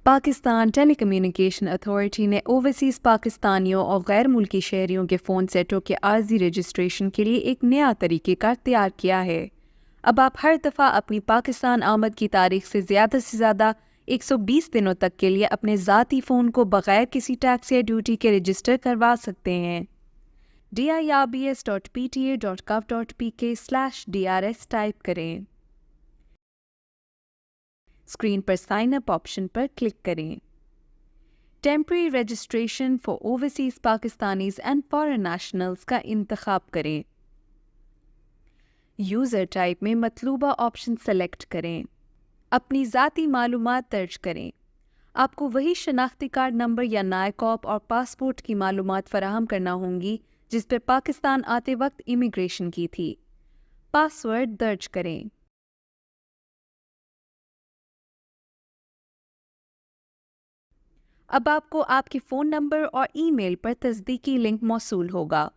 پاکستان ٹیلی communication authority نے overseas پاکستانیوں اور غیر ملکی شہریوں کے فون سیٹوں کے عارضی رجسٹریشن کے لیے ایک نیا طریقہ کار تیار کیا ہے۔ اب آپ ہر دفعہ اپنی پاکستان آمد کی تاریخ سے زیادہ 120 دنوں تک کے لیے اپنے ذاتی فون کو بغیر کسی ٹیکس یا ڈیوٹی کے رجسٹر کروا سکتے ہیں۔ dirbs.pta.gov.pk/drs ٹائپ کریں۔ اسکرین پر سائن اپ آپشن پر کلک کریں۔ Temporary registration for overseas Pakistanis and foreign nationals کا انتخاب کریں۔ یوزر ٹائپ میں مطلوبہ آپشن سلیکٹ کریں۔ اپنی ذاتی معلومات درج کریں۔ آپ کو وہی شناختی کارڈ نمبر یا نائکاپ اور پاسپورٹ کی معلومات فراہم کرنا ہوں گی جس پہ پاکستان آتے وقت امیگریشن کی تھی۔ پاسورڈ درج کریں۔ اب آپ کو آپ کے فون نمبر اور ای میل پر تصدیقی لنک موصول ہوگا۔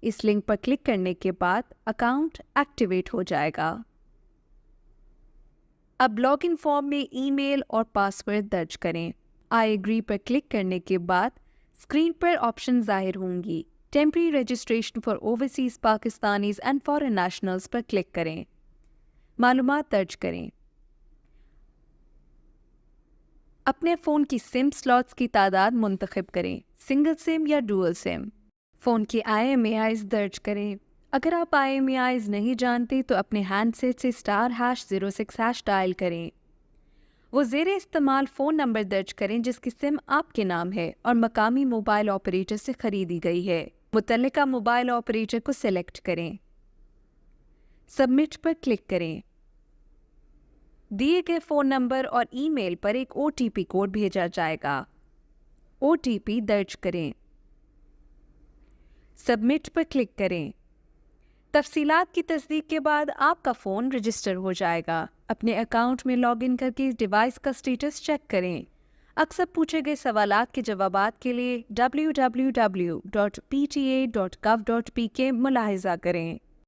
اس لنک پر کلک کرنے کے بعد اکاؤنٹ ایکٹیویٹ ہو جائے گا۔ اب لاگ ان فارم میں ای میل اور پاسورڈ درج کریں۔ آئی ایگری پر کلک کرنے کے بعد اسکرین پر آپشن ظاہر ہوں گی۔ Temporary registration for overseas Pakistanis and foreign nationals per click کریں۔ معلومات درج کریں۔ اپنے فون کی سم سلاٹس کی تعداد منتخب کریں، سنگل سم یا ڈوئل سم۔ فون کی IMEIs درج کریں۔ اگر آپ IMEIs نہیں جانتے تو اپنے ہینڈ سیٹ سے *#06# ڈائل کریں۔ وہ زیر استعمال فون نمبر درج کریں جس کی سم آپ کے نام ہے اور مقامی موبائل آپریٹر سے خریدی گئی ہے۔ متعلقہ موبائل آپریٹر کو سلیکٹ کریں۔ سبمٹ پر کلک کریں۔ دیے گئے فون نمبر اور ای میل پر ایک OTP کوڈ بھیجا جائے گا۔ OTP درج کریں۔ سبمٹ پر کلک کریں۔ تفصیلات کی تصدیق کے بعد آپ کا فون رجسٹر ہو جائے گا۔ اپنے اکاؤنٹ میں لاگ ان کر کے ڈیوائس کا سٹیٹس چیک کریں۔ اکثر پوچھے گئے سوالات کے جوابات کے لیے www.pta.gov.pk ملاحظہ کریں۔